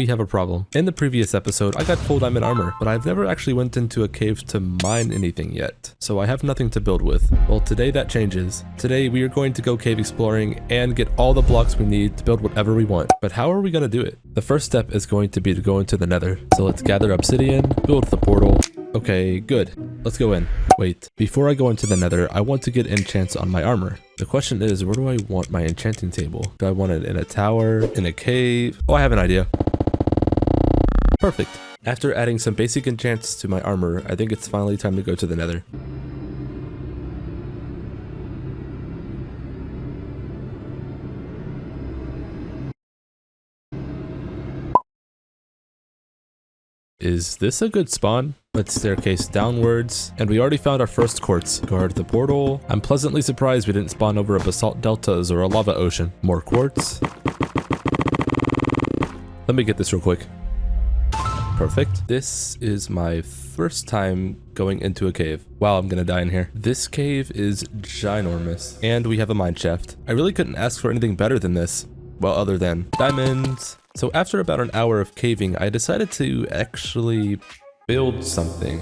we have a problem. In the previous episode, I got full diamond armor, but I've never actually went into a cave to mine anything yet, so I have nothing to build with. Well, today that changes. Today we are going to go cave exploring and get all the blocks we need to build whatever we want. But how are we going to do it? The first step is going to be to go into the Nether. So let's gather obsidian, build the portal. Okay, good. Let's go in. Wait, before I go into the Nether, I want to get enchants on my armor. The question is, where do I want my enchanting table? Do I want it in a tower, in a cave? Oh, I have an idea. Perfect. After adding some basic enchants to my armor, I think it's finally time to go to the Nether. Is this a good spawn? Let's staircase downwards, and we already found our first quartz. Guard the portal. I'm pleasantly surprised we didn't spawn over a basalt deltas or a lava ocean. More quartz. Let me get this real quick. Perfect. This is my first time going into a cave. Wow, I'm gonna die in here. This cave is ginormous, and we have a mine shaft. I really couldn't ask for anything better than this. Well, other than diamonds. So after about an hour of caving, I decided to actually build something.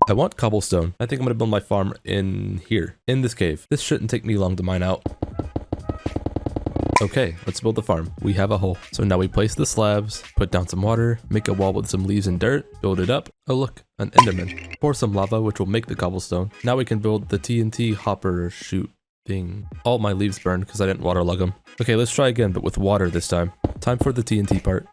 I want cobblestone. I think I'm gonna build my farm in here, in this cave. This shouldn't take me long to mine out. Okay, let's build the farm. We have a hole. So now we place the slabs, put down some water, make a wall with some leaves and dirt, build it up. Oh look, an enderman. Pour some lava, which will make the cobblestone. Now we can build the TNT hopper chute thing. All my leaves burned because I didn't waterlog them. Okay, let's try again, but with water this time. Time for the TNT part.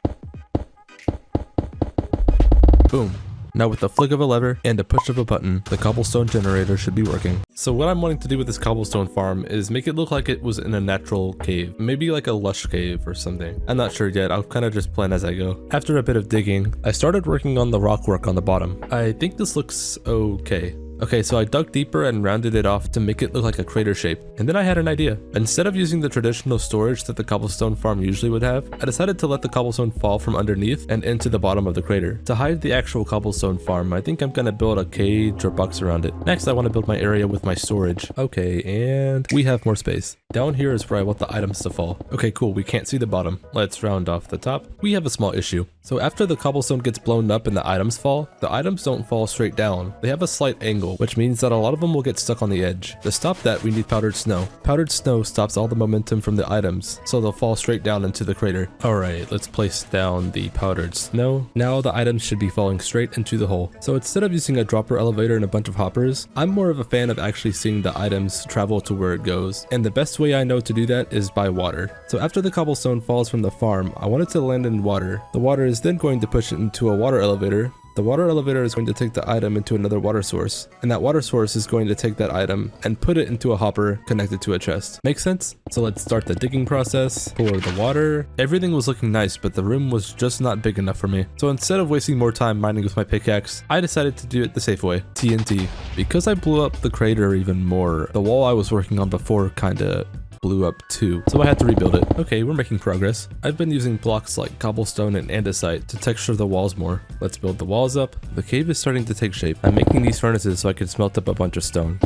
Boom. Now with the flick of a lever and a push of a button, the cobblestone generator should be working. So what I'm wanting to do with this cobblestone farm is make it look like it was in a natural cave. Maybe like a lush cave or something. I'm not sure yet, I'll kind of just plan as I go. After a bit of digging, I started working on the rock work on the bottom. I think this looks okay. Okay, so I dug deeper and rounded it off to make it look like a crater shape. And then I had an idea. Instead of using the traditional storage that the cobblestone farm usually would have, I decided to let the cobblestone fall from underneath and into the bottom of the crater. To hide the actual cobblestone farm, I think I'm gonna build a cage or box around it. Next, I want to build my area with my storage. Okay, and we have more space. Down here is where I want the items to fall. Okay, cool, we can't see the bottom. Let's round off the top. We have a small issue. So after the cobblestone gets blown up and the items fall, the items don't fall straight down. They have a slight angle, which means that a lot of them will get stuck on the edge. To stop that, we need powdered snow. Powdered snow stops all the momentum from the items, so they'll fall straight down into the crater. Alright, let's place down the powdered snow. Now the items should be falling straight into the hole. So instead of using a dropper elevator and a bunch of hoppers, I'm more of a fan of actually seeing the items travel to where it goes. And the best way I know to do that is by water. So after the cobblestone falls from the farm, I want it to land in water. The water is then going to push it into a water elevator. The water elevator is going to take the item into another water source, and that water source is going to take that item and put it into a hopper connected to a chest. Make sense? So let's start the digging process, pour the water. Everything was looking nice, but the room was just not big enough for me. So instead of wasting more time mining with my pickaxe, I decided to do it the safe way, TNT. Because I blew up the crater even more, the wall I was working on before kinda blew up too, so I had to rebuild it. Okay, we're making progress. I've been using blocks like cobblestone and andesite to texture the walls more. Let's build the walls up. The cave is starting to take shape. I'm making these furnaces so I can smelt up a bunch of stone.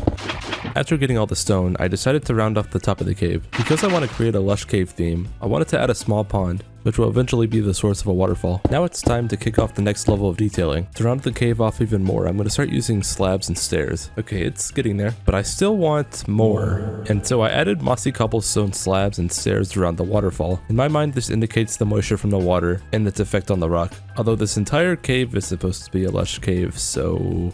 After getting all the stone, I decided to round off the top of the cave. Because I want to create a lush cave theme, I wanted to add a small pond, which will eventually be the source of a waterfall. Now it's time to kick off the next level of detailing. To round the cave off even more, I'm going to start using slabs and stairs. Okay, it's getting there, but I still want more. And so I added mossy cobblestone slabs and stairs around the waterfall. In my mind, this indicates the moisture from the water and its effect on the rock. Although this entire cave is supposed to be a lush cave, so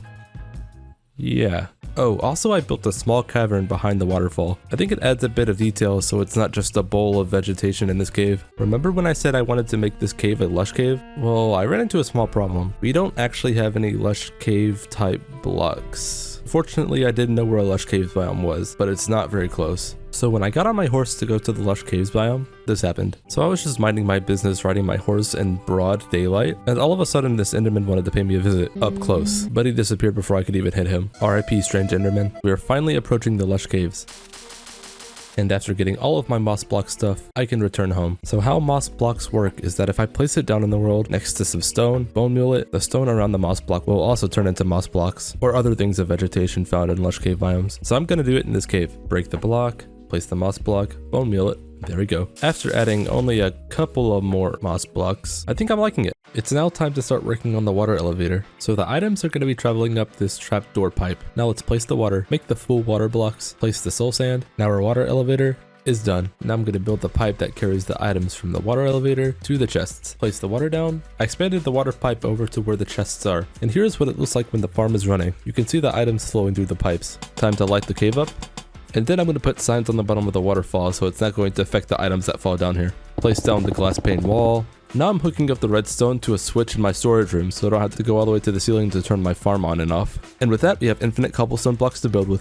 yeah. Oh, also I built a small cavern behind the waterfall. I think it adds a bit of detail so it's not just a bowl of vegetation in this cave. Remember when I said I wanted to make this cave a lush cave? Well, I ran into a small problem. We don't actually have any lush cave type blocks. Fortunately, I didn't know where a lush caves biome was, but it's not very close. So when I got on my horse to go to the lush caves biome, this happened. So I was just minding my business riding my horse in broad daylight, and all of a sudden this enderman wanted to pay me a visit, up close, but he disappeared before I could even hit him. RIP strange enderman. We are finally approaching the lush caves. And after getting all of my moss block stuff, I can return home. So how moss blocks work is that if I place it down in the world next to some stone, bone meal it, the stone around the moss block will also turn into moss blocks or other things of vegetation found in lush cave biomes. So I'm gonna do it in this cave. Break the block, place the moss block, bone meal it, There we go. After adding only a couple of more moss blocks, I think I'm liking it. It's now time to start working on the water elevator. So the items are going to be traveling up this trapdoor pipe. Now let's place the water, make the full water blocks, place the soul sand. Now our water elevator is done. Now I'm going to build the pipe that carries the items from the water elevator to the chests. Place the water down. I expanded the water pipe over to where the chests are. And here's what it looks like when the farm is running. You can see the items flowing through the pipes. Time to light the cave up. And then I'm going to put signs on the bottom of the waterfall so it's not going to affect the items that fall down here. Place down the glass pane wall. Now I'm hooking up the redstone to a switch in my storage room so I don't have to go all the way to the ceiling to turn my farm on and off. And with that, we have infinite cobblestone blocks to build with.